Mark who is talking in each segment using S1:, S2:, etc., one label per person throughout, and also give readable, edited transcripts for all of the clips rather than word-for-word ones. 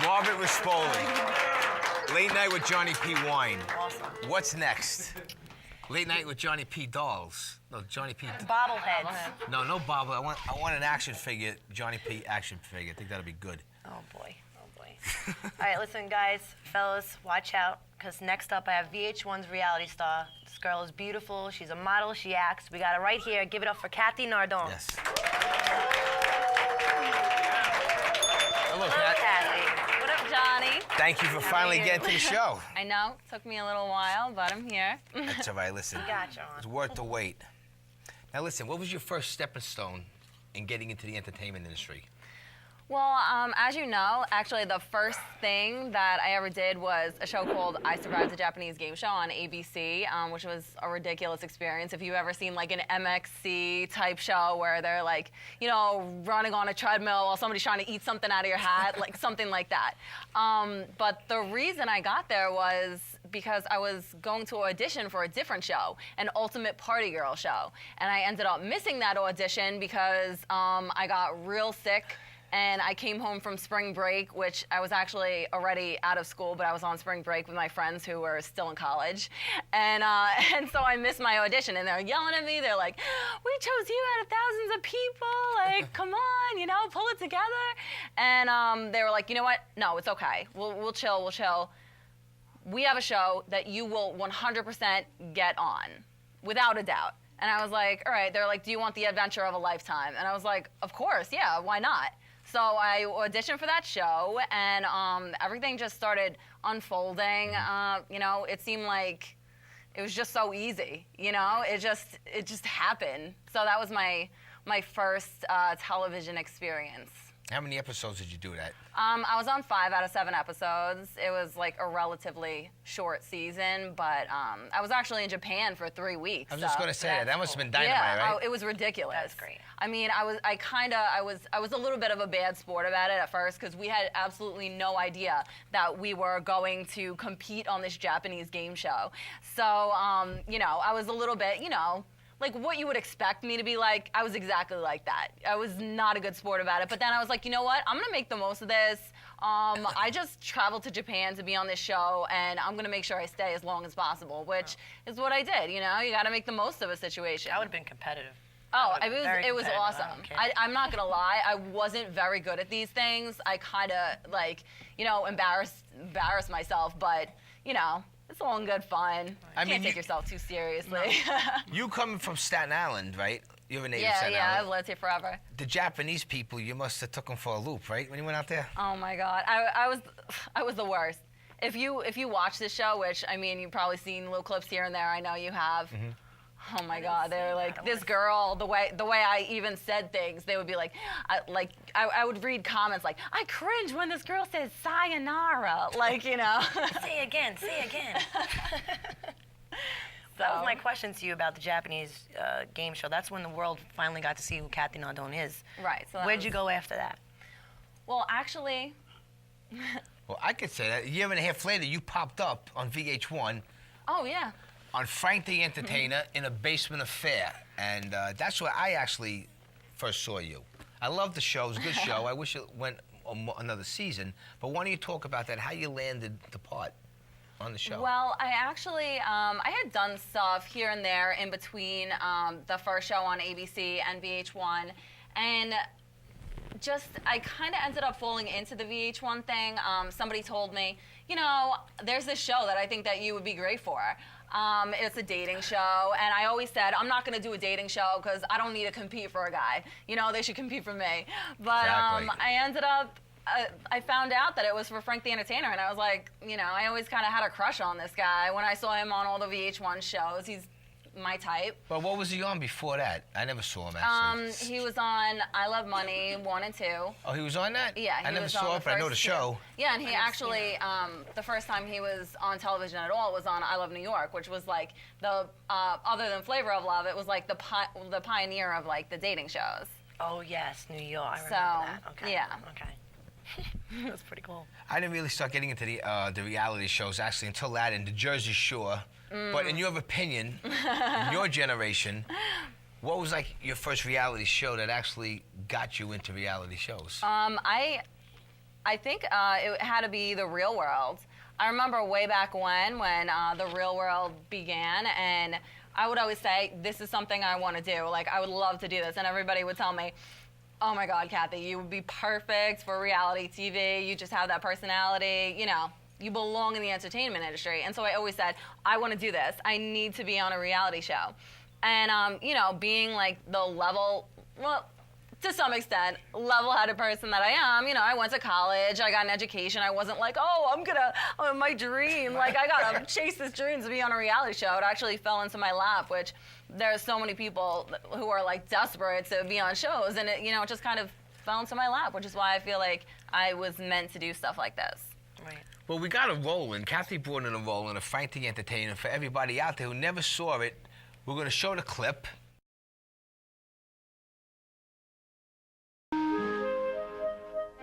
S1: Margaret Rispoli. Late Night with Johnny P. Wine.
S2: Awesome.
S1: What's next? Late Night with Johnny P. Dolls. No, Johnny P.
S2: Bobbleheads.
S1: No bobble. I want an action figure, Johnny P. action figure. I think that'll be good.
S2: Oh boy. All right, listen, guys, fellas, watch out, because next up I have VH1's Reality Star. This girl is beautiful. She's a model. She acts. We got her right here. Give it up for Cathy Nardone.
S1: Yes. Hello, Kat.
S2: Cathy.
S3: What up, Johnny?
S1: Thank you for finally getting to the show.
S3: I know, took me a little while, but I'm here.
S1: That's all right. Listen,
S2: Gotcha.
S1: it's worth the wait. Now, listen, what was your first stepping stone in getting into the entertainment industry?
S3: Well, as you know, actually the first thing that I ever did was a show called I Survived the Japanese Game Show on ABC, which was a ridiculous experience. If you've ever seen like an MXC type show where they're like, you know, running on a treadmill while somebody's trying to eat something out of your hat, like something like that. But the reason I got there was because I was going to audition for a different show, an Ultimate Party Girl show. And I ended up missing that audition because I got real sick. And I came home from spring break, which I was actually already out of school, but I was on spring break with my friends who were still in college. And so I missed my audition, and they're yelling at me. They're like, we chose you out of thousands of people. Like, come on, you know, pull it together. And they were like, you know what? No, it's okay. We'll chill. We have a show that you will 100% get on, without a doubt. And I was like, all right. They're like, do you want the adventure of a lifetime? And I was like, of course, yeah, why not? So I auditioned for that show, and everything just started unfolding. You know, it seemed like it was just so easy. You know, it just happened. So that was my first television experience.
S1: How many episodes did you do that?
S3: I was on 5 out of 7 episodes. It was like a relatively short season, but I was actually in Japan for 3 weeks.
S1: I was just going to say that must have been dynamite,
S3: yeah,
S1: right?
S3: It was ridiculous.
S2: That's great.
S3: I mean, I was a little bit of a bad sport about it at first because we had absolutely no idea that we were going to compete on this Japanese game show. So, you know, I was a little bit, you know, like what you would expect me to be like. I was exactly like that. I was not a good sport about it. But then I was like, you know what? I'm going to make the most of this. I just traveled to Japan to be on this show, and I'm going to make sure I stay as long as possible, which is what I did. You know, you got to make the most of a situation.
S2: That would have been competitive.
S3: Oh, it was awesome. I'm not going to lie. I wasn't very good at these things. I kind of, like, you know, embarrassed myself, but, you know, it's all in good fun.
S1: I
S3: Can't take yourself too seriously.
S1: No. You coming from Staten Island, right? You're a native Staten Island.
S3: Yeah, I've lived here forever.
S1: The Japanese people, you must have took them for a loop, right? When you went out there.
S3: Oh my God, I was the worst. If you watch this show, which I mean, you've probably seen little clips here and there. I know you have. Mm-hmm. Oh my God, they're like, this girl, the way I even said things, they would be like, I would read comments like, I cringe when this girl says sayonara, like, you know.
S2: Say again. That was my question to you about the Japanese game show. That's when the world finally got to see who Cathy Nardone is.
S3: Right. So
S2: where'd you go after that?
S3: Well, actually.
S1: Well, I could say that. A year and a half later, you popped up on VH1.
S3: Oh, yeah.
S1: On Frank the Entertainer in a basement affair. And that's where I actually first saw you. I love the show. It was a good show. I wish it went another season. But why don't you talk about that, how you landed the part on the show?
S3: Well, I actually, I had done stuff here and there in between the first show on ABC and VH1. And just, I kind of ended up falling into the VH1 thing. Somebody told me, you know, there's this show that I think that you would be great for. It's a dating show, and I always said, I'm not going to do a dating show because I don't need to compete for a guy. You know, they should compete for me. But
S1: exactly.
S3: I ended up, I found out that it was for Frank the Entertainer, and I was like, you know, I always kind of had a crush on this guy. When I saw him on all the VH1 shows, he's my type.
S1: But what was he on before that? I never saw him, actually.
S3: He was on I Love Money 1 and 2.
S1: Oh, he was on that?
S3: Yeah,
S1: I never saw it, but I know the show.
S3: Yeah, and he actually, the first time he was on television at all was on I Love New York, which was like the, other than Flavor of Love, it was like the pioneer of like the dating shows.
S2: Oh yes, New York. I remember that. Okay.
S3: Yeah.
S2: Okay. That's pretty cool.
S1: I didn't really start getting into the reality shows actually until that in the Jersey Shore. But in your opinion, in your generation, what was like your first reality show that actually got you into reality shows?
S3: I think it had to be The Real World. I remember way back when The Real World began, and I would always say, this is something I want to do. Like, I would love to do this. And everybody would tell me, oh my God, Cathy, you would be perfect for reality TV. You just have that personality. You know, you belong in the entertainment industry. And so I always said, I want to do this. I need to be on a reality show. And, you know, being like the level, well, to some extent, level-headed person that I am, you know, I went to college, I got an education. I wasn't like, oh, my dream. Like, I gotta chase this dream to be on a reality show. It actually fell into my lap, which there's so many people who are like desperate to be on shows, and it, you know, it just kind of fell into my lap, which is why I feel like I was meant to do stuff like this.
S2: Right.
S1: Well, we got a rolling. Cathy brought in a rolling of Frank the Entertainer. For everybody out there who never saw it, we're going to show the clip.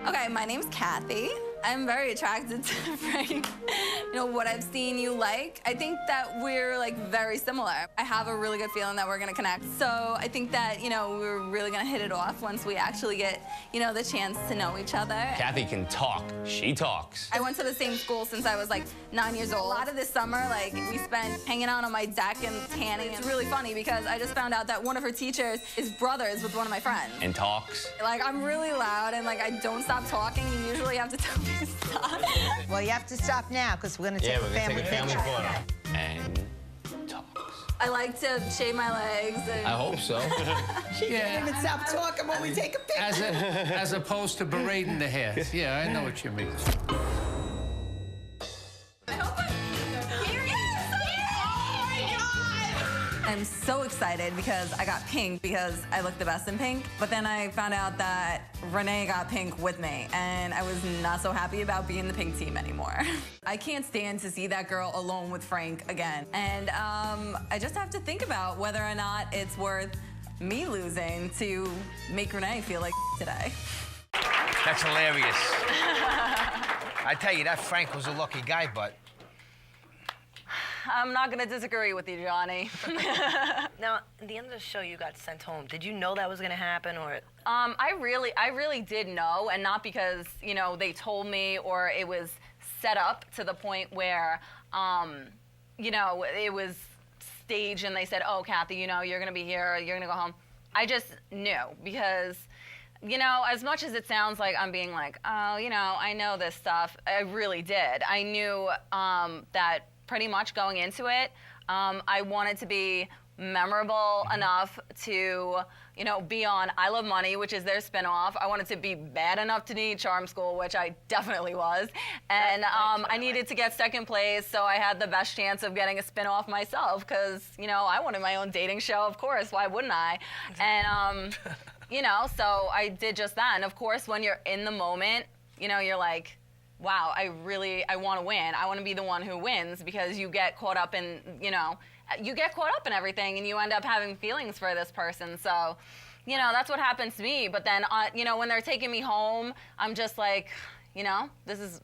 S4: Okay, my name's Cathy. I'm very attracted to Frank. You know, what I've seen you like, I think that we're like very similar. I have a really good feeling that we're gonna connect. So I think that, you know, we're really gonna hit it off once we actually get, you know, the chance to know each other.
S5: Cathy can talk. She talks.
S4: I went to the same school since I was like 9 years old. A lot of this summer, like, we spent hanging out on my deck and tanning. It's really funny because I just found out that one of her teachers is brothers with one of my friends.
S5: And talks.
S4: Like, I'm really loud and like I don't stop talking. You usually have to tell me to stop.
S6: Well, you have to stop now because we're going to take a family picture.
S5: And talks.
S4: I like to shave my legs. And
S5: I hope so.
S6: She can't even stop talking when we take a picture.
S7: As opposed to berating the hair. Yeah, I know what you mean.
S4: I'm so excited because I got pink because I look the best in pink. But then I found out that Renee got pink with me, and I was not so happy about being the pink team anymore. I can't stand to see that girl alone with Frank again. And I just have to think about whether or not it's worth me losing to make Renee feel like today.
S1: That's hilarious. I tell you, that Frank was a lucky guy, but...
S3: I'm not gonna disagree with you, Johnny.
S2: Now, at the end of the show, you got sent home. Did you know that was gonna happen, or?
S3: I really did know, and not because, you know, they told me or it was set up to the point where, you know, it was staged and they said, oh, Cathy, you know, you're gonna be here, you're gonna go home. I just knew because, you know, as much as it sounds like I'm being like, oh, you know, I know this stuff, I really did. I knew that pretty much going into it, I wanted to be memorable enough to, you know, be on I Love Money, which is their spinoff. I wanted to be bad enough to need Charm School, which I definitely was. And I needed to get second place, so I had the best chance of getting a spinoff myself because, you know, I wanted my own dating show, of course. Why wouldn't I? And, you know, so I did just that. And, of course, when you're in the moment, you know, you're like, wow, I want to win. I want to be the one who wins because you get caught up in, you know, you get caught up in everything and you end up having feelings for this person. So, you know, that's what happens to me. But then, you know, when they're taking me home, I'm just like, you know, this is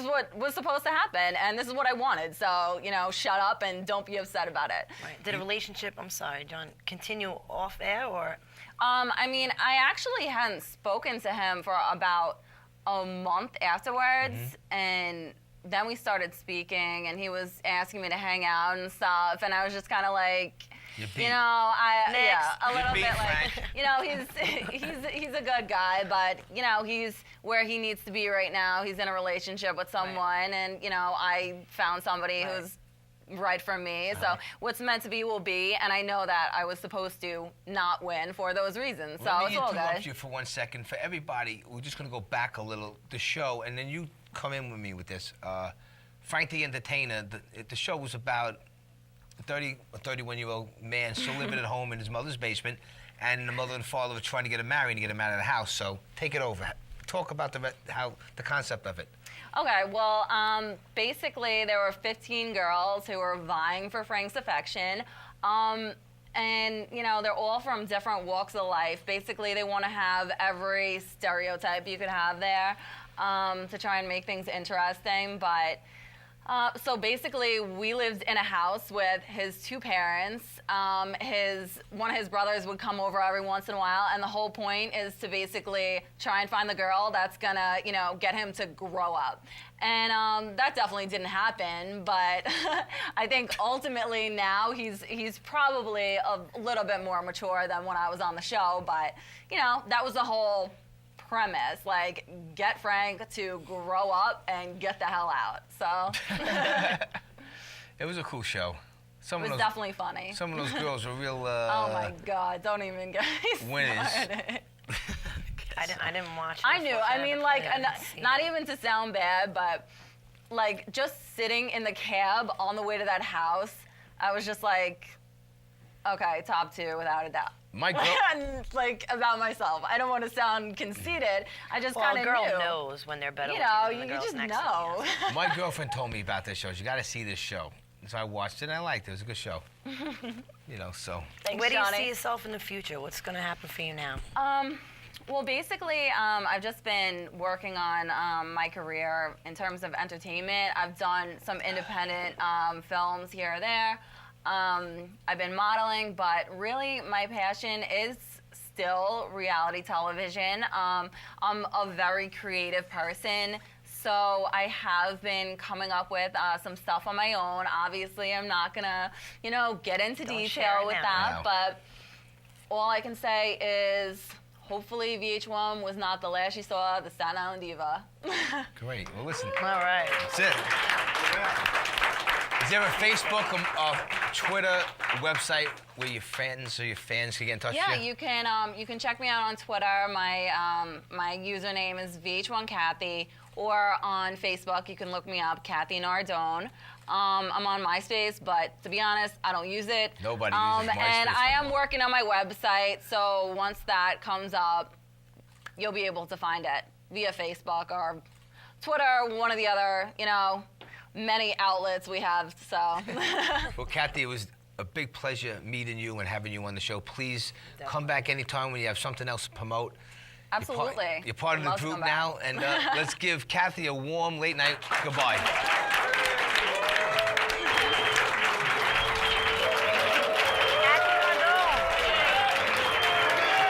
S3: what was supposed to happen and this is what I wanted. So, you know, shut up and don't be upset about it.
S2: Right. Did a relationship, I'm sorry, John, continue off air or?
S3: I mean, I actually hadn't spoken to him for about a month afterwards, and then we started speaking, and he was asking me to hang out and stuff, and I was just kind of like, you know, a little bit like, you know, he's a good guy, but you know, he's where he needs to be right now. He's in a relationship with someone, and you know, I found somebody who's right for me. So what's meant to be will be, and I know that I was supposed to not win for those reasons. So it's all good.
S1: Let me interrupt you for 1 second. For everybody, we're just going to go back a little, the show, and then you come in with me with this. Frank the Entertainer, the show was about a 31-year-old man still living at home in his mother's basement, and the mother and father were trying to get him married and get him out of the house. So take it over. Talk about the concept of it.
S3: Okay, well, basically there were 15 girls who were vying for Frank's affection. And, you know, they're all from different walks of life. Basically, they want to have every stereotype you could have there to try and make things interesting. But So basically, we lived in a house with his two parents. One of his brothers would come over every once in a while, and the whole point is to basically try and find the girl that's gonna, get him to grow up. And that definitely didn't happen, but I think ultimately now he's probably a little bit more mature than when I was on the show, but, that was the whole premise, like, get Frank to grow up and get the hell out. So
S1: It was a cool show.
S3: it was definitely funny.
S1: Some of those girls were real.
S3: Oh my God! Don't even get me
S1: winners.
S3: started.
S2: I didn't watch it.
S3: I knew. I mean, like, not even to sound bad, but like just sitting in the cab on the way to that house, I was just like, okay, top 2 without a doubt.
S1: My girl.
S3: Like, about myself. I don't want to sound conceited. I just kind of knew.
S2: Well, a girl knows when they're better.
S3: You just know.
S1: My girlfriend told me about this show. You got to see this show. So I watched it and I liked it. It was a good show. So.
S3: Thanks,
S2: Where do you
S3: Johnny.
S2: see yourself in the future? What's going to happen for you now?
S3: Well, basically, I've just been working on my career in terms of entertainment. I've done some independent films here or there. I've been modeling, but really my passion is still reality television. I'm a very creative person, so I have been coming up with some stuff on my own. Obviously, I'm not gonna, get into detail with that,
S1: No.
S3: but all I can say is hopefully VH1 was not the last you saw of the Staten Island Diva.
S1: Great. Well, listen.
S2: All right.
S1: That's it. Is there a Facebook, Twitter, website where your fans can get in touch
S3: Yeah,
S1: with you?
S3: you can check me out on Twitter. My username is VH1Cathy, or on Facebook you can look me up, Cathy Nardone. I'm on MySpace, but to be honest, I don't use it.
S1: Nobody uses MySpace
S3: And I am
S1: anymore.
S3: working on my website, so once that comes up, you'll be able to find it via Facebook or Twitter, one of the other, many outlets we have. So.
S1: Well, Cathy, it was a big pleasure meeting you and having you on the show. Please come back anytime when you have something else to promote.
S3: Absolutely.
S1: You're part of the
S3: Love to
S1: group
S3: come back.
S1: now, and let's give Cathy a warm late night goodbye.
S2: Cathy Nardone.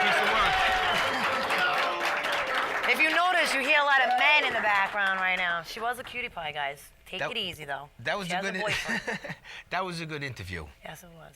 S1: Piece of work.
S2: If you notice, you hear a lot of men in the background right now. She was a cutie pie, guys. Take it easy, though.
S1: That was
S2: She
S1: a
S2: has
S1: good.
S2: boyfriend.
S1: That was a good interview.
S2: Yes, it was.